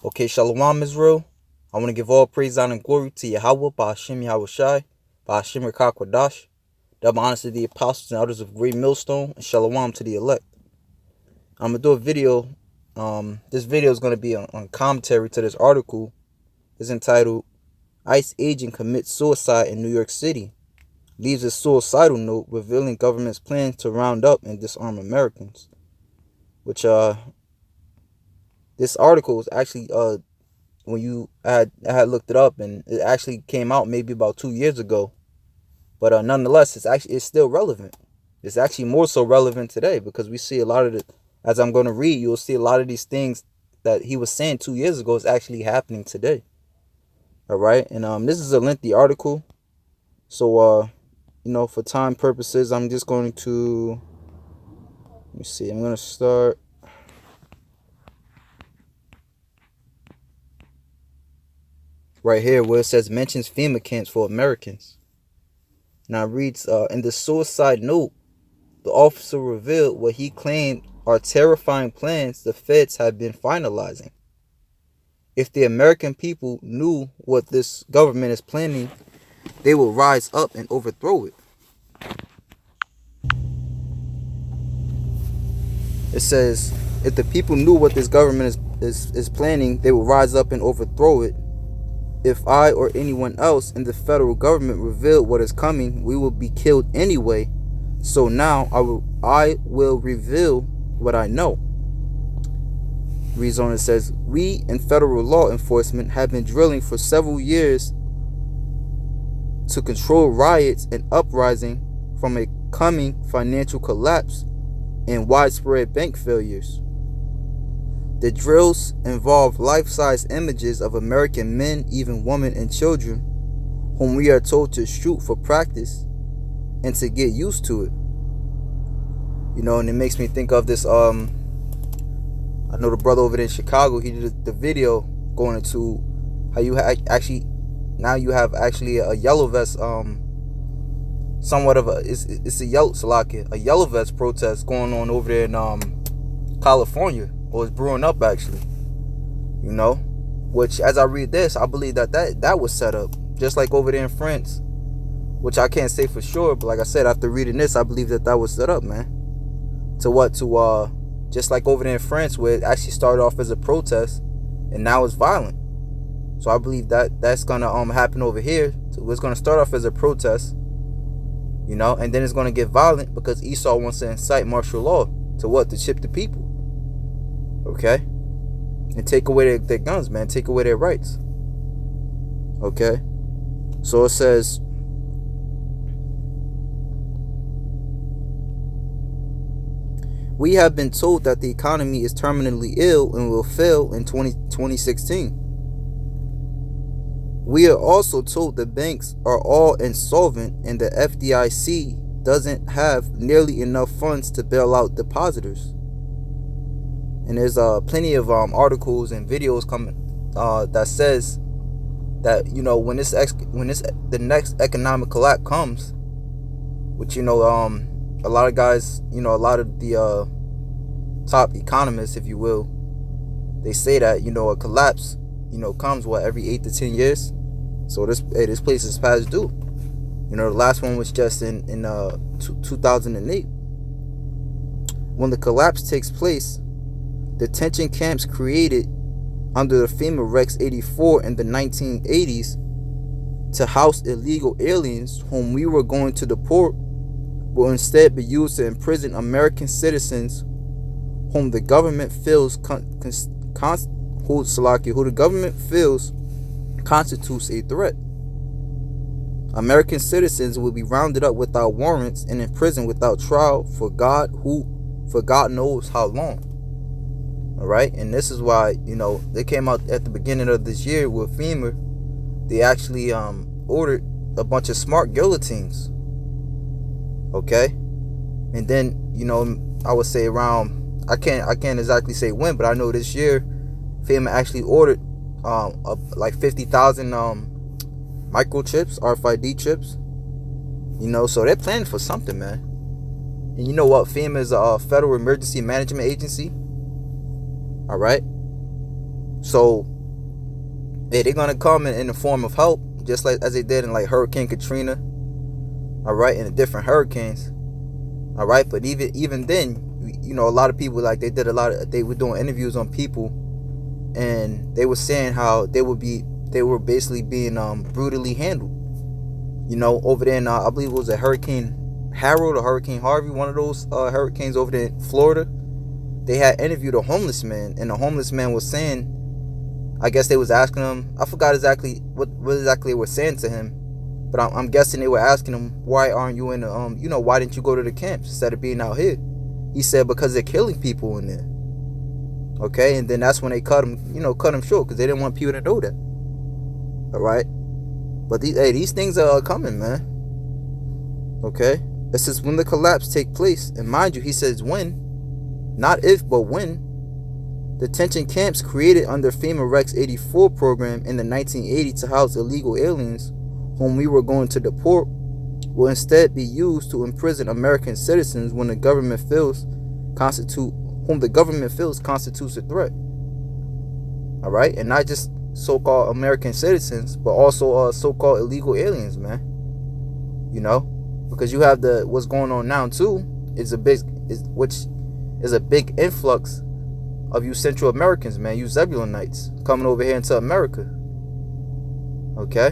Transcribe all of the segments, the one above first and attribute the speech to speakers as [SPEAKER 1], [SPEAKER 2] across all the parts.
[SPEAKER 1] Okay, Shalom Israel. I want to give all praise, honor, and glory to YAHAWAH BAHASHAM YAHAWASHI, BAHASHAM YAHAWASHI. Double honors to the Apostles and Elders of Great Millstone, and Shalom to the elect. I'm going to do a video. This video is going to be on commentary to this article. It's entitled, ICE Agent Commits Suicide in New York City. Leaves a suicidal note revealing government's plans to round up and disarm Americans. Which, this article is actually, when I had looked it up, and it actually came out maybe about 2 years ago. But nonetheless, it's still relevant. It's actually more so relevant today because we see a lot of as I'm going to read, you'll see a lot of these things that he was saying 2 years ago is actually happening today. All right. And this is a lengthy article. So, for time purposes, I'm just going to, let me see. I'm going to start. Right here where it says mentions FEMA camps for Americans. Now it reads, in the suicide note, the officer revealed what he claimed are terrifying plans the feds have been finalizing. If the American people knew what this government is planning, they will rise up and overthrow it. It says, if the people knew what this government is planning, they will rise up and overthrow it. If I or anyone else in the federal government revealed what is coming, we will be killed anyway. So now I will reveal what I know. Reads on, it says, we in federal law enforcement have been drilling for several years to control riots and uprising from a coming financial collapse and widespread bank failures. The drills involve life-size images of American men, even women and children, whom we are told to shoot for practice and to get used to it. And it makes me think of this, I know the brother over there in Chicago, he did the video going into how you now you have a yellow vest, somewhat of it's a yellow vest protest going on over there in California. Or it's brewing up, actually. Which, as I read this, I believe that was set up. Just like over there in France. Which I can't say for sure. But like I said, after reading this, I believe that was set up, man. Just like over there in France, where it actually started off as a protest. And now it's violent. So I believe that's going to happen over here. So it's going to start off as a protest. And then it's going to get violent because Esau wants to incite martial law. To chip the people. Okay, and take away their guns, man. Take away their rights. Okay, so it says, we have been told that the economy is terminally ill and will fail in 2016. We are also told the banks are all insolvent and the FDIC doesn't have nearly enough funds to bail out depositors. And there's plenty of articles and videos coming that says that when the next economic collapse comes, which a lot of guys, a lot of the top economists, if you will, they say that a collapse comes every 8 to 10 years. So this place is past due. The last one was just in 2008. When the collapse takes place, detention camps created under the FEMA Rex 84 in the 1980s to house illegal aliens whom we were going to deport will instead be used to imprison American citizens whom the government feels constitutes a threat. American citizens will be rounded up without warrants and imprisoned without trial for God knows how long. All right, and this is why they came out at the beginning of this year with FEMA. They actually ordered a bunch of smart guillotines. Okay, and then I would say around I can't exactly say when, but I know this year FEMA actually ordered like 50,000 microchips, RFID chips. So they're planning for something, man. And you know what? FEMA is a federal emergency management agency. All right. So they're gonna come in the form of help, just like as they did in like Hurricane Katrina, all right, and the different hurricanes, all right. But even then, you know, a lot of people, like, they were doing interviews on people, and they were saying how they were basically being brutally handled, you know, over there in I believe it was a Hurricane Harold or Hurricane Harvey, one of those hurricanes over there in Florida. They had interviewed a homeless man, and the homeless man was saying, I guess they was asking him, I forgot exactly what exactly they were saying to him, but I'm guessing they were asking him, why aren't you in the you know, why didn't you go to the camps instead of being out here? He said, because they're killing people in there. Okay, and then that's when they cut him short, because they didn't want people to know that. All right, but these things are coming, man. Okay, it says when the collapse take place, and mind you, he says when, not if, but when. Detention camps created under FEMA Rex 84 program in the 1980s to house illegal aliens whom we were going to deport will instead be used to imprison American citizens whom the government feels constitutes a threat. All right, and not just so-called American citizens, but also so-called illegal aliens, man. You know, because you have what's going on now too which is a big influx of you Central Americans, man, you Zebulonites coming over here into America. Okay,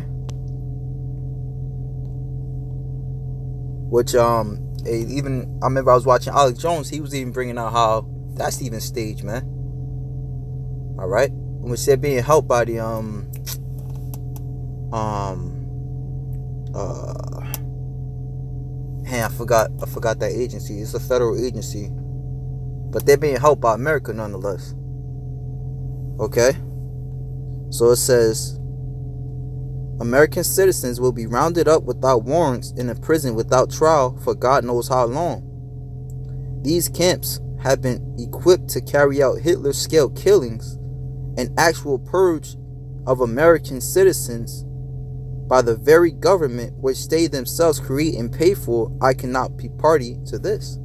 [SPEAKER 1] which even I remember I was watching Alex Jones. He was even bringing out how that's even staged, man. All right, which they're being helped by the I forgot that agency. It's a federal agency, but they're being helped by America nonetheless. Okay, so it says American citizens will be rounded up without warrants and imprisoned without trial for God knows how long. These camps have been equipped to carry out Hitler-scale killings and actual purge of American citizens by the very government which they themselves create and pay for. I cannot be party to this.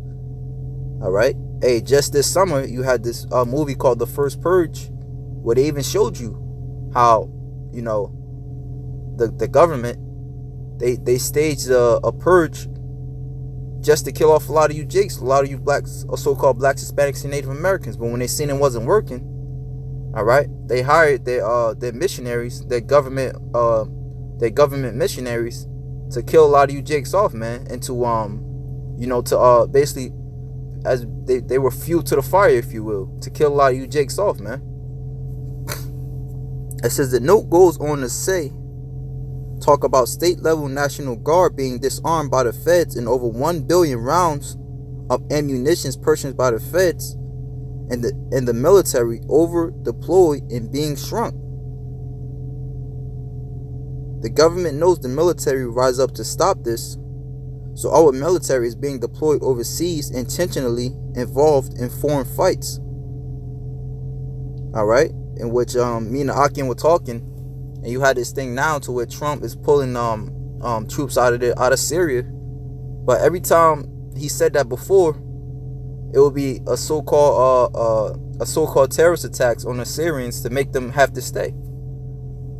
[SPEAKER 1] All right. Hey, just this summer you had this movie called The First Purge, where they even showed you how, you know, the government they staged a purge just to kill off a lot of you jakes, a lot of you blacks, or so-called blacks, Hispanics, and Native Americans. But when they seen it wasn't working, all right, they hired their missionaries, their government missionaries, to kill a lot of you jakes off, man, and to to basically, as they were fuel to the fire, if you will, to kill a lot of you jakes off, man. It says the note goes on to say, talk about state level National Guard being disarmed by the feds and over 1 billion rounds of ammunition purchased by the feds and the military over deployed and being shrunk. The government knows the military will rise up to stop this, so our military is being deployed overseas, intentionally involved in foreign fights. All right, in which me and the Akin were talking, and you had this thing now to where Trump is pulling troops out of Syria, but every time he said that before, it would be a so-called terrorist attacks on the Syrians to make them have to stay.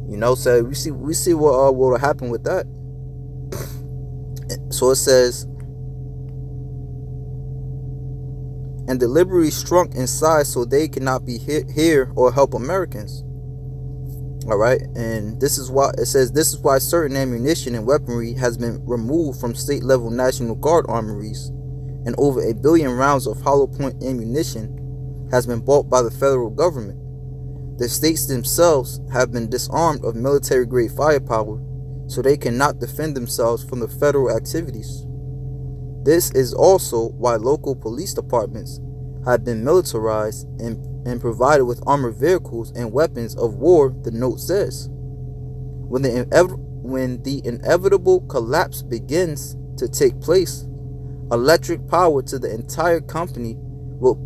[SPEAKER 1] You know, so we see what will happen with that. So it says, and deliberately shrunk in size so they cannot be here or help Americans. All right, and this is why it says this is why certain ammunition and weaponry has been removed from state level National Guard armories, and over 1 billion rounds of hollow point ammunition has been bought by the federal government. The states themselves have been disarmed of military grade firepower, so they cannot defend themselves from the federal activities. This is also why local police departments have been militarized and provided with armored vehicles and weapons of war, the note says. When the inevitable collapse begins to take place, electric power to the entire company will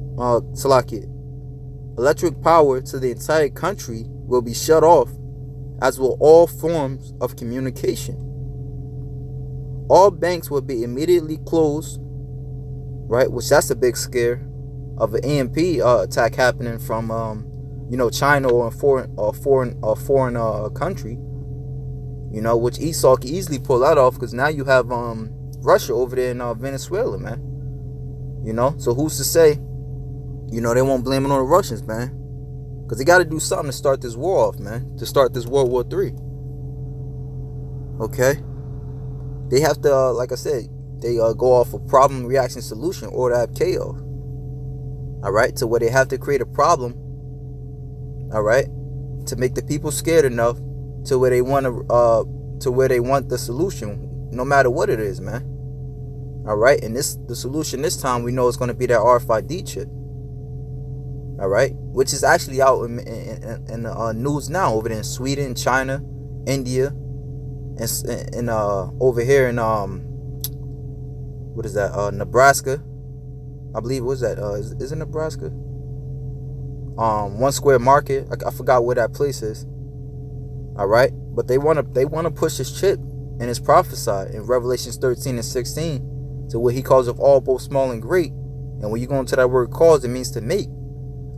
[SPEAKER 1] electric power to the entire country will be shut off, as will all forms of communication. All banks will be immediately closed, right? Which that's a big scare of an EMP attack happening from China or a foreign country, which Esau can easily pull that off, because now you have Russia over there in Venezuela, man. So who's to say, they won't blame it on the Russians, man, because they got to do something to start this war off, man, to start this World War III. Okay, they have to, like I said, they go off a problem, reaction, solution, or to have chaos. All right, to where they have to create a problem. All right, to make the people scared enough to where they want the solution, no matter what it is, man. All right, and the solution this time we know is going to be that RFID chip. All right, which is actually out in the news now over there in Sweden, China, India, and over here in what is that? Nebraska, I believe. What was that? Is it Nebraska? One Square Market. I forgot where that place is. All right, but they want to push this chip, and it's prophesied in Revelations 13 and 16 to what he calls of all, both small and great. And when you go into that word "cause," it means to make.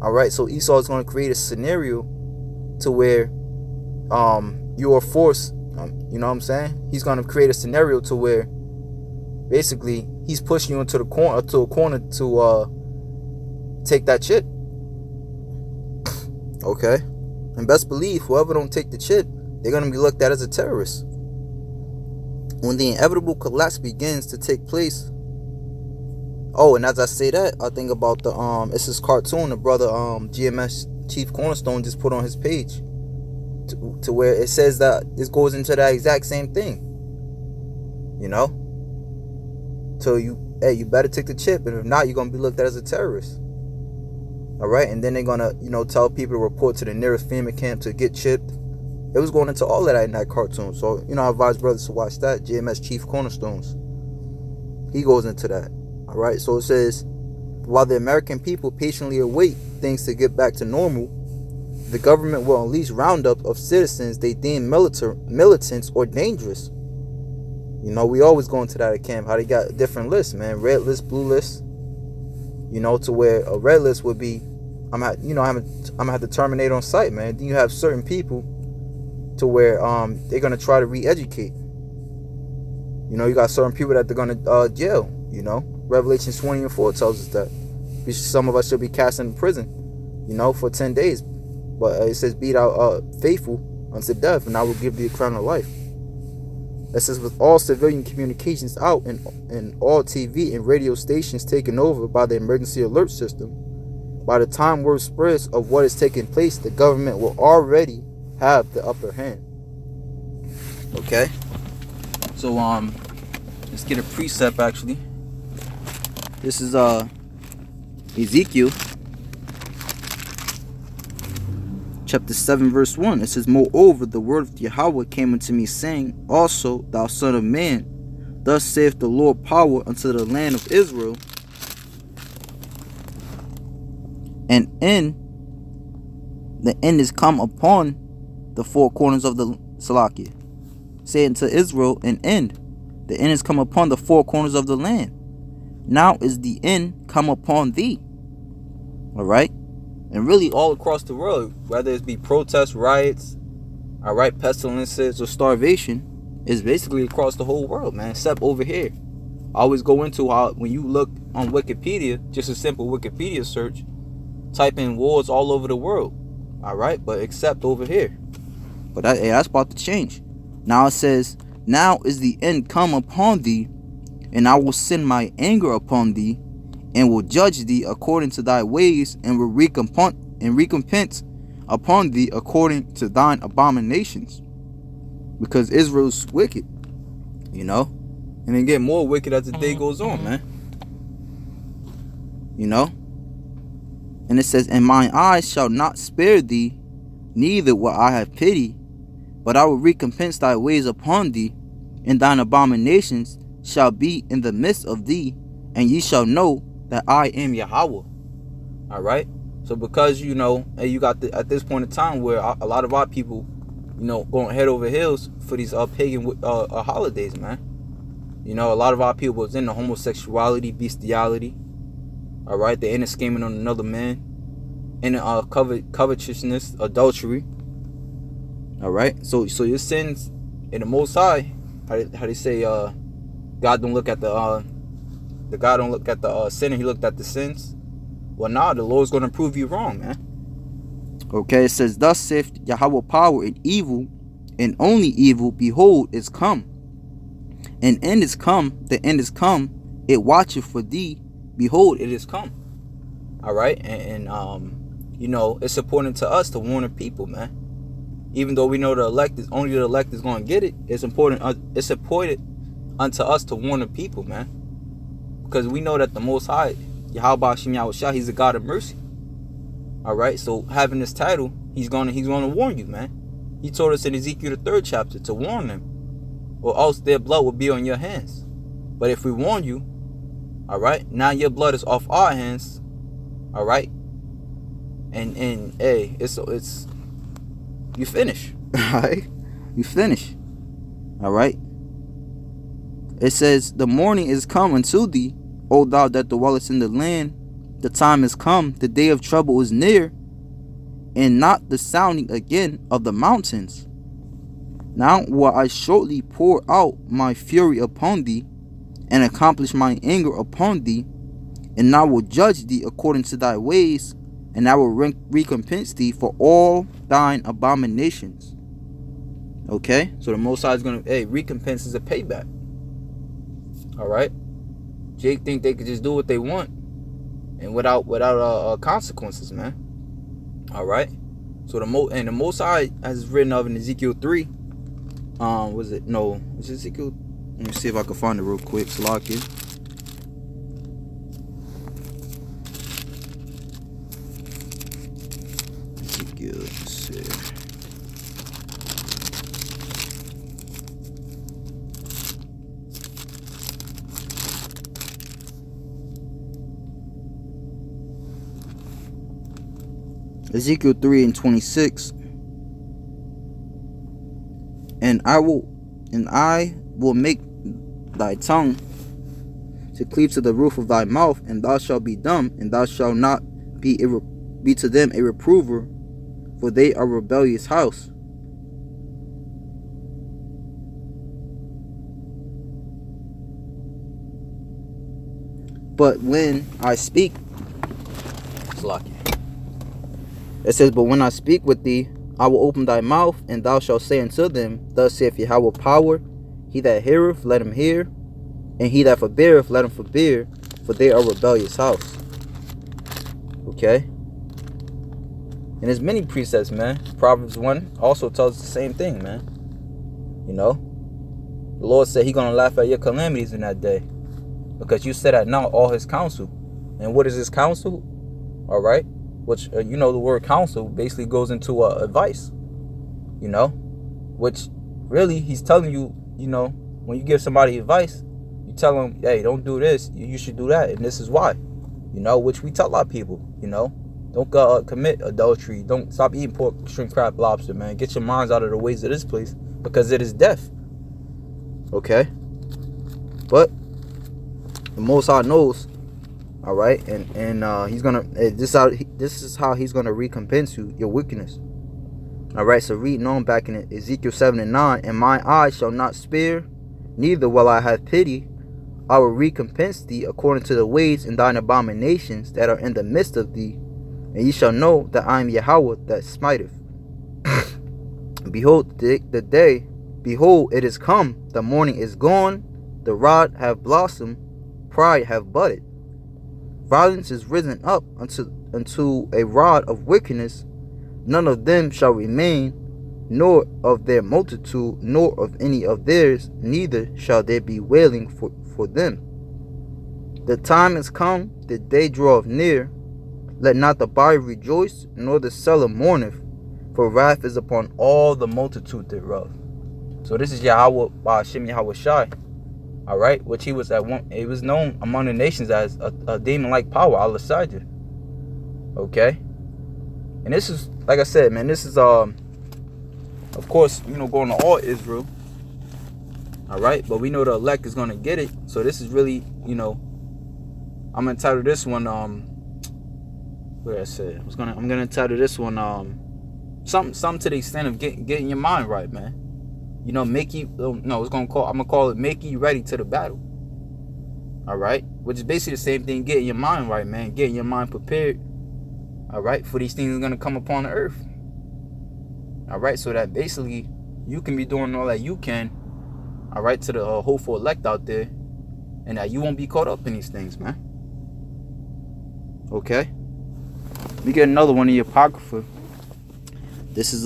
[SPEAKER 1] All right, so Esau is going to create a scenario to where you are forced. You know what I'm saying? He's going to create a scenario to where basically he's pushing you into a corner to take that chip. Okay, and best believe whoever don't take the chip, they're going to be looked at as a terrorist. When the inevitable collapse begins to take place. Oh, and as I say that, I think about it's this cartoon the brother GMS Chief Cornerstone just put on his page, to where it says that this goes into that exact same thing. So you better take the chip, and if not, you're gonna be looked at as a terrorist. All right, and then they're gonna tell people to report to the nearest FEMA camp to get chipped. It was going into all of that in that cartoon. So I advise brothers to watch that. GMS Chief Cornerstones. He goes into that. All right, so it says, while the American people patiently await things to get back to normal, the government will unleash roundup of citizens they deem militants or dangerous. We always go into that at camp, how they got different lists, man. Red list, blue list. To where a red list would be, I'm gonna have to terminate on sight, man. Then you have certain people to where they're gonna try to re-educate. You got certain people that they're gonna jail. Revelation 20 and 4 tells us that some of us should be cast into prison, for 10 days. But it says, "Be thou faithful unto death, and I will give thee a crown of life." It says, with all civilian communications out and all TV and radio stations taken over by the emergency alert system, by the time word spreads of what is taking place, the government will already have the upper hand. Okay? So let's get a precept actually. This is Ezekiel chapter 7 verse 1. It says, "Moreover, the word of Yahawah came unto me, saying, Also, thou son of man, thus saith the Lord power unto the land of Israel, and the end is come upon the four corners of the Salakia. Saying to Israel, an end. The end is come upon the four corners of the land. Now is the end come upon thee." All right, and really all across the world, whether it be protests, riots, all right, pestilences, or starvation, is basically across the whole world, man, except over here. I always go into how when you look on Wikipedia, just a simple Wikipedia search, type in wars all over the world, all right, but except over here. But that's about to change. Now it says, "Now is the end come upon thee, and I will send my anger upon thee, and will judge thee according to thy ways, and will recompense upon thee according to thine abominations." Because Israel's wicked, and they get more wicked as the day goes on, man. And it says, "And mine eyes shall not spare thee, neither will I have pity, but I will recompense thy ways upon thee, and thine abominations shall be in the midst of thee, and ye shall know that I am Yahawah." All right, so because you got at this point in time where a lot of our people going head over heels for these pagan holidays, man. A lot of our people was into homosexuality, bestiality. All right, they're into scheming on another man, and covetousness, adultery. All right. So your sins in the Most High, how they say, God don't look at the God don't look at the sinner, he looked at the sins. Well, nah, the Lord's gonna prove you wrong, man. Okay, it says, thus saith Yahweh power in evil, and only evil, behold, is come. And end is come, the end is come, it watcheth for thee, behold, it is come. All right, and you know, it's important to us to warn the people, man. Even though we know the elect is only the elect is going to get it, it's important unto us to warn the people, man, because we know that the Most High, YAHAWAH BAHASHAM YAHAWASHI, he's a God of mercy. All right, so having this title, he's gonna warn you, man. He told us in Ezekiel the 3rd chapter to warn them, or else their blood will be on your hands. But if we warn you, all right, now your blood is off our hands, all right, and hey, it's you finish, all right, you finish, all right. It says, the morning is come unto thee, O thou that dwellest in the land. The time is come, the day of trouble is near, and not the sounding again of the mountains. Now will I shortly pour out my fury upon thee, and accomplish my anger upon thee, and I will judge thee according to thy ways, and I will recompense thee for all thine abominations. Okay, so the Most High is gonna, hey, recompense is a payback. All right, Jake think they could just do what they want, and without consequences, man. All right, so the Most High, as written of in Ezekiel 3, was it Ezekiel? Let me see if I can find it real quick. Slocky. Ezekiel, let's see. Ezekiel 3:26. And I will make thy tongue to cleave to the roof of thy mouth, and thou shalt be dumb, and thou shalt not be to them a reprover, for they are a rebellious house. But when I speak, it says, but when I speak with thee, I will open thy mouth, and thou shalt say unto them, thus saith Yahweh power, he that heareth, let him hear, and he that forbeareth, let him forbear, for they are a rebellious house. Okay? And there's many precepts, man. Proverbs 1 also tells us the same thing, man. You know? The Lord said he's going to laugh at your calamities in that day, because you set at naught all his counsel. And what is his counsel? All right? Which, you know, the word counsel basically goes into advice, you know, which really he's telling you, you know, when you give somebody advice, you tell them, hey, don't do this, you should do that, and this is why, you know, which we tell our people, you know, don't commit adultery, don't stop eating pork, shrimp, crab, lobster, man. Get your minds out of the ways of this place, because it is death. Okay? But the Most High knows. All right, and he's gonna this is how he's gonna recompense you your wickedness. All right, so reading on back in Ezekiel 7:9, and my eyes shall not spare, neither will I have pity. I will recompense thee according to the ways and thine abominations that are in the midst of thee, and ye shall know that I am Yahweh that smiteth. Behold the day, behold it is come, the morning is gone, the rod have blossomed, pride have budded. Violence is risen up unto a rod of wickedness. None of them shall remain, nor of their multitude, nor of any of theirs, neither shall there be wailing for them. The time is come, the day draweth near. Let not the buyer rejoice, nor the seller mourneth, for wrath is upon all the multitude thereof. So this is YAHAWAH BAHASHAM YAHAWASHI. All right, which he was at one. He was known among the nations as a demon-like power, Al-Asajah. Okay, and this is, like I said, man. This is of course, you know, going to all Israel. All right, but we know the elect is gonna get it. So this is really, you know, I'm entitled this one. what I said. I'm gonna title this one something to the extent of getting your mind right, man. You know, make you I'm gonna call it making you ready to the battle. All right, which is basically the same thing. Getting your mind right, man. Getting your mind prepared. All right, for these things are gonna come upon the earth. All right, so that basically you can be doing all that you can. All right, to the hopeful elect out there, and that you won't be caught up in these things, man. Okay, we get another one in the Apocrypha. This is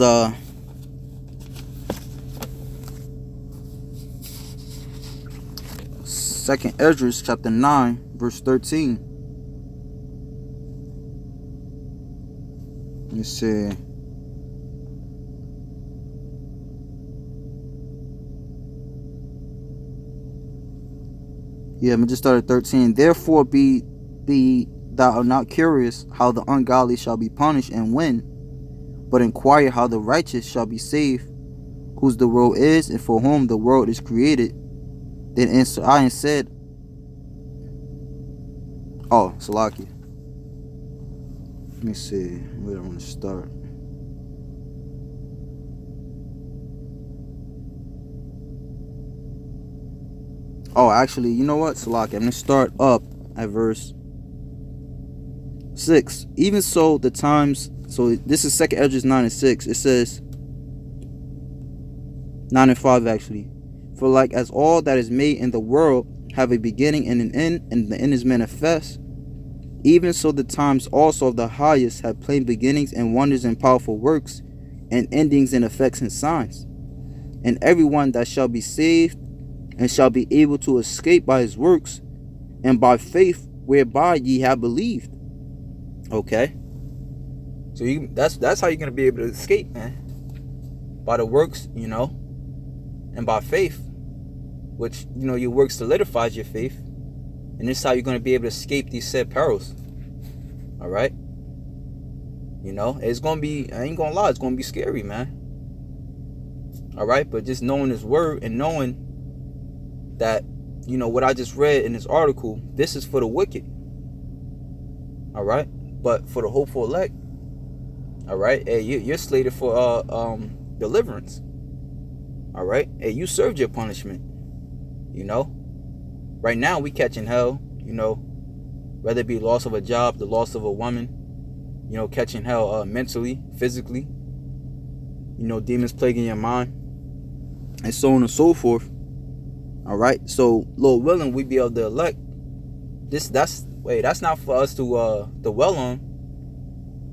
[SPEAKER 1] Second Esdras chapter 9 verse 13. Let me see. Yeah, I'm gonna just start at 13. Therefore be thou not curious how the ungodly shall be punished and when, but inquire how the righteous shall be saved, whose the world is and for whom the world is created. Then answered I and said, oh, Salaki. Let me see where I want to start. Oh, actually, you know what, Salaki? I'm going to start up at verse 6. Even so, the times. So this is 2 Esdras 9 and 6. It says 9 and 5 actually. For like as all that is made in the world have a beginning and an end, and the end is manifest, even so the times also of the highest have plain beginnings and wonders and powerful works, and endings and effects and signs. And everyone that shall be saved and shall be able to escape by his works and by faith whereby ye have believed. Okay, so that's how you're gonna be able to escape, man. By the works, you know, and by faith, which, you know, your work solidifies your faith, and this is how you're going to be able to escape these said perils. All right, you know, it's going to be, I ain't gonna lie, it's going to be scary, man. All right, but just knowing his word and knowing that, you know, what I just read in this article, this is for the wicked. All right, but for the hopeful elect, all right, hey, you're slated for deliverance. All right, hey, you served your punishment. You know, right now we catching hell, you know, whether it be loss of a job, the loss of a woman, you know, catching hell mentally, physically, you know, demons plaguing your mind, and so on and so forth. All right, so Lord willing, we be able to elect that's not for us to dwell on.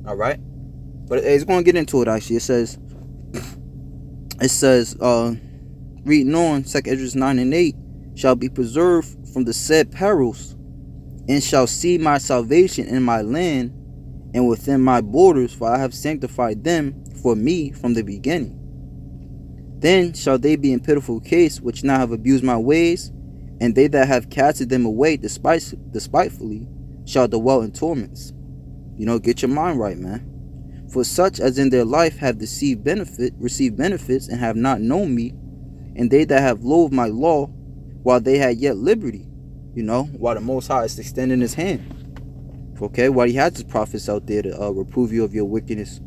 [SPEAKER 1] All right, but it's going to get into it. Actually, it says reading on 2 Esdras 9 and 8, shall be preserved from the said perils, and shall see my salvation in my land and within my borders, for I have sanctified them for me from the beginning. Then shall they be in pitiful case which now have abused my ways, and they that have casted them away despitefully shall dwell in torments. You know, get your mind right, man. For such as in their life have received benefits and have not known me, and they that have loathed my law while they had yet liberty, you know, while the Most High is extending his hand. Okay, while he has his prophets out there to reprove you of your wickedness,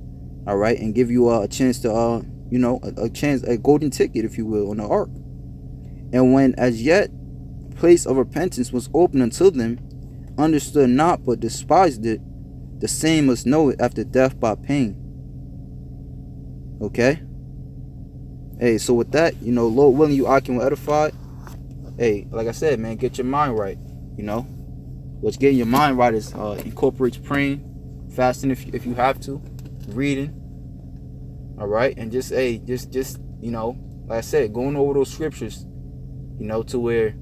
[SPEAKER 1] all right, and give you a chance to, you know, a golden ticket, if you will, on the ark. And when as yet place of repentance was open unto them, understood not but despised it, the same must know it after death by pain. Okay. Hey, so with that, you know, Lord willing, you can edify. Hey, like I said, man, get your mind right. You know, what's getting your mind right is incorporates praying, fasting if you have to, reading. All right, and just you know, like I said, going over those scriptures, you know, to where,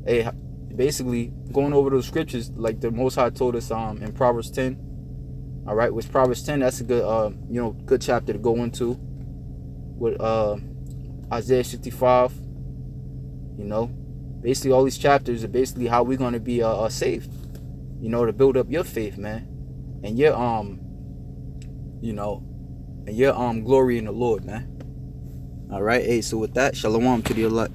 [SPEAKER 1] hey, basically going over those scriptures like the Most High told us in Proverbs 10. All right, with Proverbs 10, that's a good you know, good chapter to go into. With Isaiah 65, you know, basically all these chapters are basically how we're gonna be saved. You know, to build up your faith, man, and your you know, and your glory in the Lord, man. All right, hey, so with that, shalom to the elect.